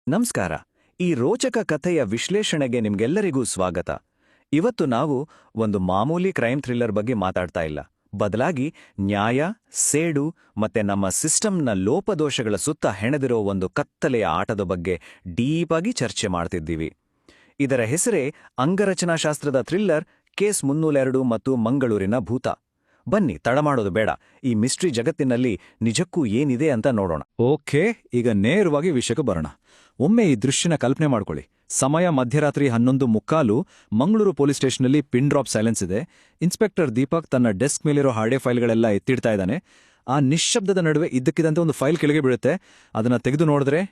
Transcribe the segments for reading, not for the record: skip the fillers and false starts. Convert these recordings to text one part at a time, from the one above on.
ನಮಸ್ಕಾರ. ಈ ರೋಚಕ ಕಥೆಯ ವಿಶ್ಲೇಷಣೆಗೆ ನಿಮ್ಗೆಲ್ಲರಿಗೂ ಸ್ವಾಗತ. ಇವತ್ತು ನಾವು ಒಂದು ಮಾಮೂಲಿ ಕ್ರೈಮ್ ಥ್ರಿಲ್ಲರ್ ಬಗ್ಗೆ ಮಾತಾಡ್ತಾ ಇಲ್ಲ. ಬದಲಾಗಿ ನ್ಯಾಯ, ಸೇಡು ಮತ್ತೆ ನಮ್ಮ ಸಿಸ್ಟಮ್ನ ಲೋಪದೋಷಗಳ ಸುತ್ತ ಹೆಣೆದಿರೋ ಒಂದು ಕತ್ತಲೆಯ ಆಟದ ಬಗ್ಗೆ ಡೀಪಾಗಿ ಚರ್ಚೆ ಮಾಡ್ತಿದ್ದೀವಿ. ಇದರ ಹೆಸರೇ ಅಂಗರಚನಾಶಾಸ್ತ್ರದ ಥ್ರಿಲ್ಲರ್ ಕೇಸ್ 302 ಮತ್ತು ಮಂಗಳೂರಿನ ಭೂತ. ಬನ್ನಿ, ತಡ ಮಾಡೋದು ಬೇಡ, ಈ ಮಿಸ್ಟ್ರಿ ಜಗತ್ತಿನಲ್ಲಿ ನಿಜಕ್ಕೂ ಏನಿದೆ ಅಂತ ನೋಡೋಣ. ಓಕೆ, ಈಗ ನೇರವಾಗಿ ವಿಷಯಕ್ಕೆ ಬರೋಣ. ಒಮ್ಮೆ ಈ ದೃಶ್ಯನ ಕಲ್ಪನೆ ಮಾಡ್ಕೊಳ್ಳಿ. ಸಮಯ ಮಧ್ಯರಾತ್ರಿ 11:15. ಮಂಗಳೂರು ಪೊಲೀಸ್ ಸ್ಟೇಷನ್ನಲ್ಲಿ ಪಿನ್ ಡ್ರಾಪ್ ಸೈಲೆನ್ಸ್ ಇದೆ. ಇನ್ಸ್ಪೆಕ್ಟರ್ ದೀಪಕ್ ತನ್ನ ಡೆಸ್ಕ್ ಮೇಲಿರೋ ಹಾರ್ಡೆ ಫೈಲ್ಗಳೆಲ್ಲ ಎತ್ತಿಡ್ತಾ ಇದ್ದಾನೆ. ಆ ನಿಶ್ಶಬ್ದದ ನಡುವೆ ಇದ್ದಕ್ಕಿದ್ದಂತೆ ಒಂದು ಫೈಲ್ ಕೆಳಗೆ ಬೀಳುತ್ತೆ. ಅದನ್ನ ತೆಗೆದು ನೋಡಿದ್ರೆ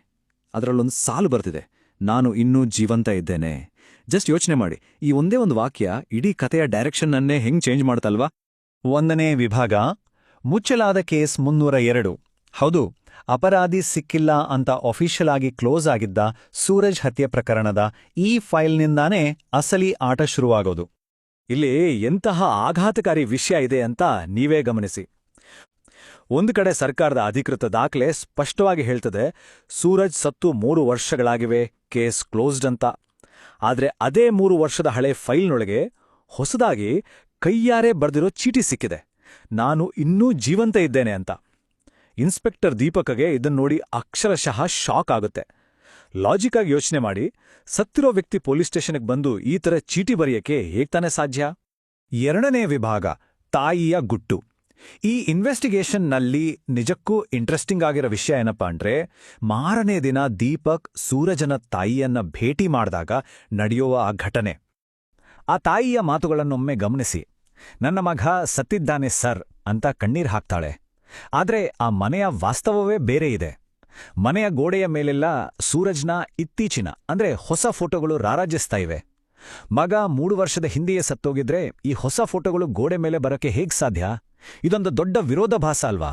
ಅದರಲ್ಲೊಂದು ಸಾಲು ಬರ್ತಿದೆ: ನಾನು ಇನ್ನೂ ಜೀವಂತ ಇದ್ದೇನೆ. ಜಸ್ಟ್ ಯೋಚನೆ ಮಾಡಿ, ಈ ಒಂದೇ ಒಂದು ವಾಕ್ಯ ಇಡೀ ಕಥೆಯ ಡೈರೆಕ್ಷನ್ನನ್ನೇ ಹೆಂಗ್ ಚೇಂಜ್ ಮಾಡ್ತಲ್ವಾ? 1ನೇ ವಿಭಾಗ, ಮುಚ್ಚಲಾದ ಕೇಸ್ 302. ಹೌದು, ಅಪರಾಧಿ ಸಿಕ್ಕಿಲ್ಲ ಅಂತ ಅಫಿಷಿಯಲ್ ಆಗಿ ಕ್ಲೋಸ್ ಆಗಿದ್ದ ಸೂರಜ್ ಹತ್ಯೆ ಪ್ರಕರಣದ ಈ ಫೈಲ್ನಿಂದಾನೇ ಅಸಲಿ ಆಟ ಶುರುವಾಗೋದು. ಇಲ್ಲಿ ಎಂತಹ ಆಘಾತಕಾರಿ ವಿಷಯ ಇದೆ ಅಂತ ನೀವೇ ಗಮನಿಸಿ. ಒಂದು ಕಡೆ ಸರ್ಕಾರದ ಅಧಿಕೃತ ದಾಖಲೆ ಸ್ಪಷ್ಟವಾಗಿ ಹೇಳ್ತದೆ ಸೂರಜ್ ಸತ್ತು 3 ವರ್ಷಗಳಾಗಿವೆ, ಕೇಸ್ ಕ್ಲೋಸ್ಡ್ ಅಂತ. ಆದ್ರೆ ಅದೇ 3 ವರ್ಷದ ಹಳೆ ಫೈಲ್ನೊಳಗೆ ಹೊಸದಾಗಿ ಕೈಯಾರೆ ಬರ್ದಿರೋ ಚೀಟಿ ಸಿಕ್ಕಿದೆ: ನಾನು ಇನ್ನೂ ಜೀವಂತ ಇದ್ದೇನೆ ಅಂತ. ಇನ್ಸ್ಪೆಕ್ಟರ್ ದೀಪಕ್ಗೆ ಇದನ್ನೋಡಿ ಅಕ್ಷರಶಃ ಶಾಕ್ ಆಗುತ್ತೆ. ಲಾಜಿಕ್ ಆಗಿ ಯೋಚನೆ ಮಾಡಿ, ಸತ್ತಿರೋ ವ್ಯಕ್ತಿ ಪೊಲೀಸ್ ಸ್ಟೇಷನ್ಗೆ ಬಂದು ಈ ಥರ ಚೀಟಿ ಬರೆಯಕ್ಕೆ ಹೇಗ್ತಾನೆ ಸಾಧ್ಯ? 2ನೇ ವಿಭಾಗ, ತಾಯಿಯ ಗುಟ್ಟು. ಈ ಇನ್ವೆಸ್ಟಿಗೇಷನ್ನಲ್ಲಿ ನಿಜಕ್ಕೂ ಇಂಟ್ರೆಸ್ಟಿಂಗ್ ಆಗಿರೋ ವಿಷಯ ಏನಪ್ಪಾ ಅಂದ್ರೆ, ಮಾರನೇ ದಿನ ದೀಪಕ್ ಸೂರಜನ ತಾಯಿಯನ್ನ ಭೇಟಿ ಮಾಡಿದಾಗ ನಡೆಯುವ ಆ ಘಟನೆ. ಆ ತಾಯಿಯ ಮಾತುಗಳನ್ನೊಮ್ಮೆ ಗಮನಿಸಿ. ನನ್ನ ಮಗ ಸತ್ತಿದ್ದಾನೆ ಸರ್ ಅಂತ ಕಣ್ಣೀರ್ ಹಾಕ್ತಾಳೆ. ಆದ್ರೆ ಆ ಮನೆಯ ವಾಸ್ತವವೇ ಬೇರೆ ಇದೆ. ಮನೆಯ ಗೋಡೆಯ ಮೇಲೆಲ್ಲ ಸೂರಜ್ನ ಇತ್ತೀಚಿನ ಅಂದ್ರೆ ಹೊಸ ಫೋಟೋಗಳು ರಾರಾಜಿಸ್ತಾ ಇವೆ. ಮಗ 3 ವರ್ಷದ ಹಿಂದೆಯೇ ಸತ್ತೋಗಿದ್ರೆ ಈ ಹೊಸ ಫೋಟೋಗಳು ಗೋಡೆ ಮೇಲೆ ಬರೋಕೆ ಹೇಗ್ ಸಾಧ್ಯ? ಇದೊಂದು ದೊಡ್ಡ ವಿರೋಧಾಭಾಸ ಅಲ್ವಾ?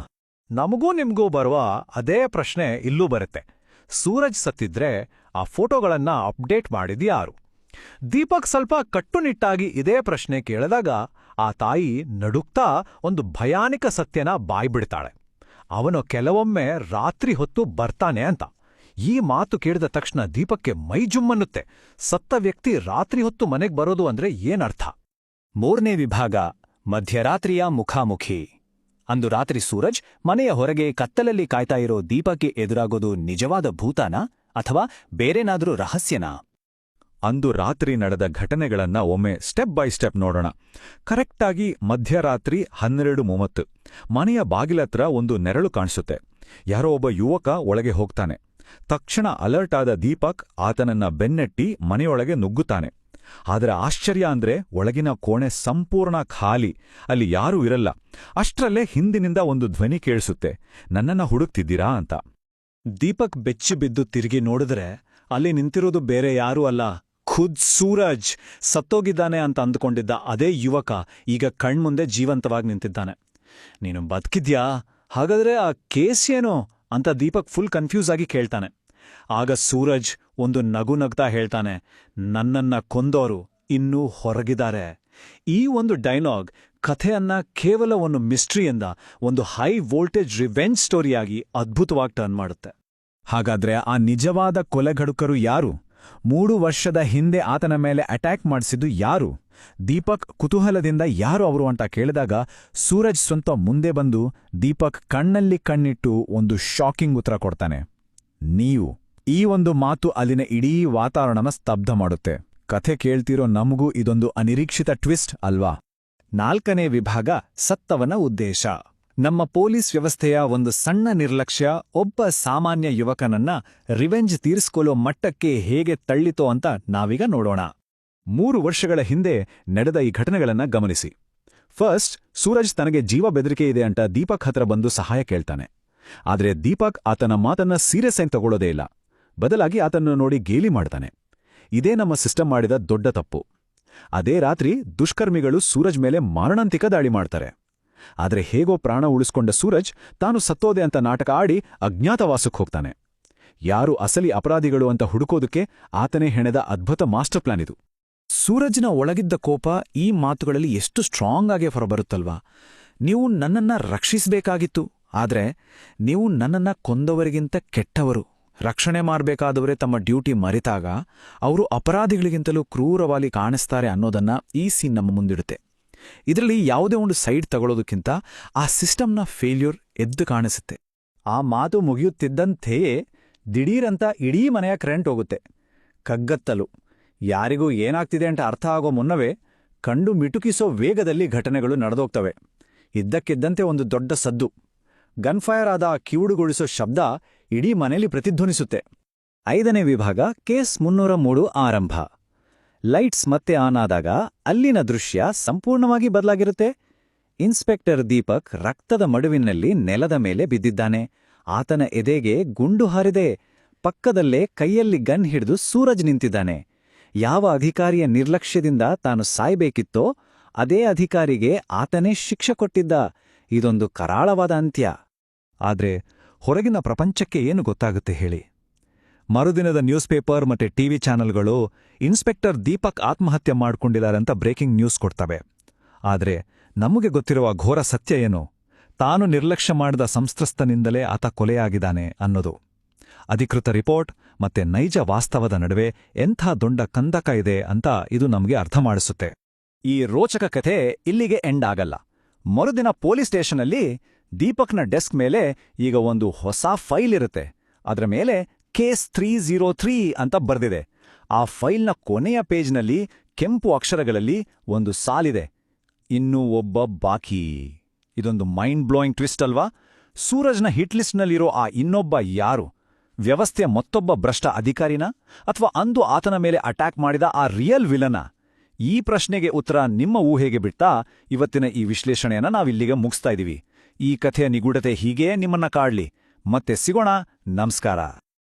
ನಮಗೂ ನಿಮ್ಗೂ ಬರುವ ಅದೇ ಪ್ರಶ್ನೆ ಇಲ್ಲೂ ಬರುತ್ತೆ. ಸೂರಜ್ ಸತ್ತಿದ್ರೆ ಆ ಫೋಟೋಗಳನ್ನ ಅಪ್ಡೇಟ್ ಮಾಡಿದ್ಯಾರು? ದೀಪಕ್ ಸ್ವಲ್ಪ ಕಟ್ಟುನಿಟ್ಟಾಗಿ ಇದೇ ಪ್ರಶ್ನೆ ಕೇಳಿದಾಗ ಆ ತಾಯಿ ನಡುಕ್ತಾ ಒಂದು ಭಯಾನಕ ಸತ್ಯನ ಬಾಯ್ಬಿಡ್ತಾಳೆ: ಅವನು ಕೆಲವೊಮ್ಮೆ ರಾತ್ರಿ ಹೊತ್ತು ಬರ್ತಾನೆ ಅಂತ. ಈ ಮಾತು ಕೇಳಿದ ತಕ್ಷಣ ದೀಪಕ್ಗೆ ಮೈ ಜುಮ್ಮನ್ನುತ್ತೆ. ಸತ್ತ ವ್ಯಕ್ತಿ ರಾತ್ರಿ ಹೊತ್ತು ಮನೆಗ್ ಬರೋದು ಅಂದ್ರೆ ಏನರ್ಥ? 3ನೇ ವಿಭಾಗ, ಮಧ್ಯರಾತ್ರಿಯ ಮುಖಾಮುಖಿ. ಅಂದು ರಾತ್ರಿ ಸೂರಜ್ ಮನೆಯ ಹೊರಗೆ ಕತ್ತಲಲ್ಲಿ ಕಾಯ್ತಾ ಇರೋ ದೀಪಕ್ಗೆ ಎದುರಾಗೋದು ನಿಜವಾದ ಭೂತಾನ ಅಥವಾ ಬೇರೇನಾದ್ರೂ ರಹಸ್ಯನಾ? ಅಂದು ರಾತ್ರಿ ನಡೆದ ಘಟನೆಗಳನ್ನ ಒಮ್ಮೆ ಸ್ಟೆಪ್ ಬೈ ಸ್ಟೆಪ್ ನೋಡೋಣ. ಕರೆಕ್ಟಾಗಿ ಮಧ್ಯರಾತ್ರಿ 12:30 ಮನೆಯ ಬಾಗಿಲತ್ರ ಒಂದು ನೆರಳು ಕಾಣಿಸುತ್ತೆ. ಯಾರೋ ಒಬ್ಬ ಯುವಕ ಒಳಗೆ ಹೋಗ್ತಾನೆ. ತಕ್ಷಣ ಅಲರ್ಟ್ ಆದ ದೀಪಕ್ ಆತನನ್ನ ಬೆನ್ನಟ್ಟಿ ಮನೆಯೊಳಗೆ ನುಗ್ಗುತ್ತಾನೆ. ಆದರೆ ಆಶ್ಚರ್ಯ ಅಂದ್ರೆ, ಒಳಗಿನ ಕೋಣೆ ಸಂಪೂರ್ಣ ಖಾಲಿ, ಅಲ್ಲಿ ಯಾರೂ ಇರಲ್ಲ. ಅಷ್ಟ್ರಲ್ಲೇ ಹಿಂದಿನಿಂದ ಒಂದು ಧ್ವನಿ ಕೇಳಿಸುತ್ತೆ: ನನ್ನನ್ನ ಹುಡುಕ್ತಿದ್ದೀರಾ ಅಂತ. ದೀಪಕ್ ಬೆಚ್ಚಿ ಬಿದ್ದು ತಿರುಗಿ ನೋಡಿದ್ರೆ ಅಲ್ಲಿ ನಿಂತಿರೋದು ಬೇರೆ ಯಾರೂ ಅಲ್ಲ, ಖುದ್ ಸೂರಜ್. ಸತ್ತೋಗಿದ್ದಾನೆ ಅಂತ ಅಂದುಕೊಂಡಿದ್ದ ಅದೇ ಯುವಕ ಈಗ ಕಣ್ಮುಂದೆ ಜೀವಂತವಾಗಿ ನಿಂತಿದ್ದಾನೆ. ನೀನು ಬದುಕಿದ್ಯಾ? ಹಾಗಾದ್ರೆ ಆ ಕೇಸ್ ಏನೋ ಅಂತ ದೀಪಕ್ ಫುಲ್ ಕನ್ಫ್ಯೂಸ್ ಆಗಿ ಕೇಳ್ತಾನೆ. ಆಗ ಸೂರಜ್ ಒಂದು ನಗು ನಗ್ತಾ ಹೇಳ್ತಾನೆ: ನನ್ನನ್ನ ಕೊಂದೋರು ಇನ್ನೂ ಹೊರಗಿದ್ದಾರೆ. ಈ ಒಂದು ಡೈಲಾಗ್ ಕಥೆಯನ್ನ ಕೇವಲ ಒಂದು ಮಿಸ್ಟ್ರಿಯಿಂದ ಒಂದು ಹೈ ವೋಲ್ಟೇಜ್ ರಿವೆಂಜ್ ಸ್ಟೋರಿಯಾಗಿ ಅದ್ಭುತವಾಗಿ ಟರ್ನ್ ಮಾಡುತ್ತೆ. ಹಾಗಾದ್ರೆ ಆ ನಿಜವಾದ ಕೊಲೆಗಡುಕರು ಯಾರು? 3 ವರ್ಷದ ಹಿಂದೆ ಆತನ ಮೇಲೆ ಅಟ್ಯಾಕ್ ಮಾಡಿಸಿದ್ದು ಯಾರು? ದೀಪಕ್ ಕುತೂಹಲದಿಂದ ಯಾರು ಅವರು ಅಂತ ಕೇಳಿದಾಗ ಸೂರಜ್ ಸ್ವಂತ ಮುಂದೆ ಬಂದು ದೀಪಕ್ ಕಣ್ಣಲ್ಲಿ ಕಣ್ಣಿಟ್ಟು ಒಂದು ಶಾಕಿಂಗ್ ಉತ್ತರ ಕೊಡ್ತಾನೆ: ನೀವು. ಈ ಒಂದು ಮಾತು ಅಲ್ಲಿನ ಇಡೀ ವಾತಾವರಣನ ಸ್ತಬ್ಧ ಮಾಡುತ್ತೆ. ಕಥೆ ಕೇಳ್ತಿರೋ ನಮಗೂ ಇದೊಂದು ಅನಿರೀಕ್ಷಿತ ಟ್ವಿಸ್ಟ್ ಅಲ್ವಾ? 4ನೇ ವಿಭಾಗ, ಸತ್ತವನ ಉದ್ದೇಶ. ನಮ್ಮ ಪೊಲೀಸ್ ವ್ಯವಸ್ಥೆಯ ಒಂದು ಸಣ್ಣ ನಿರ್ಲಕ್ಷ್ಯ ಒಬ್ಬ ಸಾಮಾನ್ಯ ಯುವಕನನ್ನ ರಿವೆಂಜ್ ತೀರಿಸ್ಕೊಳ್ಳೋ ಮಟ್ಟಕ್ಕೆ ಹೇಗೆ ತಳ್ಳಿತೋ ಅಂತ ನಾವೀಗ ನೋಡೋಣ. 3 ವರ್ಷಗಳ ಹಿಂದೆ ನಡೆದ ಈ ಘಟನೆಗಳನ್ನ ಗಮನಿಸಿ. ಫಸ್ಟ್, ಸೂರಜ್ ತನಗೆ ಜೀವ ಬೆದರಿಕೆ ಇದೆ ಅಂತ ದೀಪಕ್ ಹತ್ರ ಬಂದು ಸಹಾಯ ಕೇಳ್ತಾನೆ. ಆದ್ರೆ ದೀಪಕ್ ಆತನ ಮಾತನ್ನ ಸೀರಿಯಸ್ ಆಗಿ ತಗೊಳ್ಳೋದೇ ಇಲ್ಲ. ಬದಲಾಗಿ ಆತನ್ನು ನೋಡಿ ಗೇಲಿ ಮಾಡ್ತಾನೆ. ಇದೇ ನಮ್ಮ ಸಿಸ್ಟಮ್ ಮಾಡಿದ ದೊಡ್ಡ ತಪ್ಪು. ಅದೇ ರಾತ್ರಿ ದುಷ್ಕರ್ಮಿಗಳು ಸೂರಜ್ ಮೇಲೆ ಮಾರಣಾಂತಿಕ ದಾಳಿ ಮಾಡ್ತಾರೆ. ಆದ್ರೆ ಹೇಗೋ ಪ್ರಾಣ ಉಳಿಸ್ಕೊಂಡ ಸೂರಜ್ ತಾನು ಸತ್ತೋದೆ ಅಂತ ನಾಟಕ ಆಡಿ ಅಜ್ಞಾತವಾಸಕ್ಕೆ ಹೋಗ್ತಾನೆ. ಯಾರು ಅಸಲಿ ಅಪರಾಧಿಗಳು ಅಂತ ಹುಡುಕೋದಕ್ಕೆ ಆತನೇ ಹೆಣೆದ ಅದ್ಭುತ ಮಾಸ್ಟರ್ ಪ್ಲಾನ್ ಇದು. ಸೂರಜ್ನ ಒಳಗಿದ್ದ ಕೋಪ ಈ ಮಾತುಗಳಲ್ಲಿ ಎಷ್ಟು ಸ್ಟ್ರಾಂಗ್ ಆಗಿ ಹೊರಬರುತ್ತಲ್ವಾ: ನೀವು ನನ್ನನ್ನ ರಕ್ಷಿಸಬೇಕಾಗಿತ್ತು, ಆದ್ರೆ ನೀವು ನನ್ನನ್ನ ಕೊಂದವರಿಗಿಂತ ಕೆಟ್ಟವರು. ರಕ್ಷಣೆ ಮಾಡಬೇಕಾದವರೇ ತಮ್ಮ ಡ್ಯೂಟಿ ಮರೆತಾಗ ಅವರು ಅಪರಾಧಿಗಳಿಗಿಂತಲೂ ಕ್ರೂರವಾಗಿ ಕಾಣಿಸ್ತಾರೆ ಅನ್ನೋದನ್ನ ಈ ಸೀನ್ ನಮ್ಮ ಮುಂದಿಡುತ್ತೆ. ಇದರಲ್ಲಿ ಯಾವುದೇ ಒಂದು ಸೈಡ್ ತಗೊಳ್ಳೋದಕ್ಕಿಂತ ಆ ಸಿಸ್ಟಮ್ನ ಫೇಲ್ಯೂರ್ ಎದ್ದು ಕಾಣಿಸುತ್ತೆ. ಆ ಮಾತು ಮುಗಿಯುತ್ತಿದ್ದಂತೆಯೇ ದಿಢೀರಂತ ಇಡೀ ಮನೆಯ ಕರೆಂಟ್ ಹೋಗುತ್ತೆ. ಕಗ್ಗತ್ತಲು. ಯಾರಿಗೂ ಏನಾಗ್ತಿದೆ ಅಂತ ಅರ್ಥ ಆಗೋ ಮುನ್ನವೇ ಕಂಡು ಮಿಟುಕಿಸೋ ವೇಗದಲ್ಲಿ ಘಟನೆಗಳು ನಡೆದೋಗ್ತವೆ. ಇದ್ದಕ್ಕಿದ್ದಂತೆ ಒಂದು ದೊಡ್ಡ ಸದ್ದು. ಗನ್ಫೈರ್ ಆದ ಆ ಕಿವುಡುಗೊಳಿಸೋ ಶಬ್ದ ಇಡೀ ಮನೆಯಲ್ಲಿ ಪ್ರತಿಧ್ವನಿಸುತ್ತೆ. 5ನೇ ವಿಭಾಗ ಕೇಸ್ 303 ಆರಂಭ. ಲೈಟ್ಸ್ ಮತ್ತೆ ಆನ್ ಆದಾಗ ಅಲ್ಲಿನ ದೃಶ್ಯ ಸಂಪೂರ್ಣವಾಗಿ ಬದಲಾಗಿರುತ್ತೆ. ಇನ್ಸ್ಪೆಕ್ಟರ್ ದೀಪಕ್ ರಕ್ತದ ಮಡುವಿನಲ್ಲಿ ನೆಲದ ಮೇಲೆ ಬಿದ್ದಿದ್ದಾನೆ. ಆತನ ಎದೆಗೆ ಗುಂಡು ಹಾರಿದೆ. ಪಕ್ಕದಲ್ಲೇ ಕೈಯಲ್ಲಿ ಗನ್ ಹಿಡಿದು ಸೂರಜ್ ನಿಂತಿದ್ದಾನೆ. ಯಾವ ಅಧಿಕಾರಿಯ ನಿರ್ಲಕ್ಷ್ಯದಿಂದ ತಾನು ಸಾಯ್ಬೇಕಿತ್ತೋ ಅದೇ ಅಧಿಕಾರಿಗೆ ಆತನೇ ಶಿಕ್ಷೆ ಕೊಟ್ಟಿದ್ದ. ಇದೊಂದು ಕರಾಳವಾದ ಅಂತ್ಯ. ಆದ್ರೆ ಹೊರಗಿನ ಪ್ರಪಂಚಕ್ಕೆ ಏನು ಗೊತ್ತಾಗುತ್ತೆ ಹೇಳಿ? ಮರುದಿನದ ನ್ಯೂಸ್ ಪೇಪರ್ ಮತ್ತೆ ಟಿವಿ ಚಾನೆಲ್ಗಳು ಇನ್ಸ್ಪೆಕ್ಟರ್ ದೀಪಕ್ ಆತ್ಮಹತ್ಯೆ ಮಾಡ್ಕೊಂಡಿದ್ದಾರಂತ ಬ್ರೇಕಿಂಗ್ ನ್ಯೂಸ್ ಕೊಡ್ತವೆ. ಆದ್ರೆ ನಮಗೆ ಗೊತ್ತಿರುವ ಘೋರ ಸತ್ಯ ಏನು? ತಾನು ನಿರ್ಲಕ್ಷ್ಯ ಮಾಡಿದ ಸಂತ್ರಸ್ತನಿಂದಲೇ ಆತ ಕೊಲೆಯಾಗಿದ್ದಾನೆ ಅನ್ನೋದು. ಅಧಿಕೃತ ರಿಪೋರ್ಟ್ ಮತ್ತೆ ನೈಜ ವಾಸ್ತವದ ನಡುವೆ ಎಂಥ ದೊಡ್ಡ ಕಂದಕ ಇದೆ ಅಂತ ಇದು ನಮಗೆ ಅರ್ಥ ಮಾಡಿಸುತ್ತೆ. ಈ ರೋಚಕ ಕಥೆ ಇಲ್ಲಿಗೆ ಎಂಡ್ ಆಗಲ್ಲ. ಮರುದಿನ ಪೊಲೀಸ್ ಸ್ಟೇಷನಲ್ಲಿ ದೀಪಕ್ನ ಡೆಸ್ಕ್ ಮೇಲೆ ಈಗ ಒಂದು ಹೊಸ ಫೈಲ್ ಇರುತ್ತೆ. ಅದರ ಮೇಲೆ ಕೇಸ್ 303 ಅಂತ ಬರ್ದಿದೆ. ಆ ಫೈಲ್ನ ಕೊನೆಯ ಪೇಜ್ನಲ್ಲಿ ಕೆಂಪು ಅಕ್ಷರಗಳಲ್ಲಿ ಒಂದು ಸಾಲಿದೆ, ಇನ್ನೂ ಒಬ್ಬ ಬಾಕಿ. ಇದೊಂದು ಮೈಂಡ್ ಬ್ಲೋಯಿಂಗ್ ಟ್ವಿಸ್ಟ್ ಅಲ್ವಾ? ಸೂರಜ್ನ ಹಿಟ್ ಲಿಸ್ಟ್ನಲ್ಲಿರೋ ಆ ಇನ್ನೊಬ್ಬ ಯಾರು? ವ್ಯವಸ್ಥೆಯ ಮತ್ತೊಬ್ಬ ಭ್ರಷ್ಟ ಅಧಿಕಾರಿನ? ಅಥವಾ ಅಂದು ಆತನ ಮೇಲೆ ಅಟ್ಯಾಕ್ ಮಾಡಿದ ಆ ರಿಯಲ್ ವಿಲನ? ಈ ಪ್ರಶ್ನೆಗೆ ಉತ್ತರ ನಿಮ್ಮ ಊಹೆಗೆ ಬಿಡ್ತಾ ಇವತ್ತಿನ ಈ ವಿಶ್ಲೇಷಣೆಯನ್ನ ನಾವಿಲ್ಲಿಗೆ ಮುಗಿಸ್ತಾ ಇದೀವಿ. ಈ ಕಥೆಯ ನಿಗೂಢತೆ ಹೀಗೇ ನಿಮ್ಮನ್ನ ಕಾಡ್ಲಿ. ಮತ್ತೆ ಸಿಗೋಣ. ನಮಸ್ಕಾರ.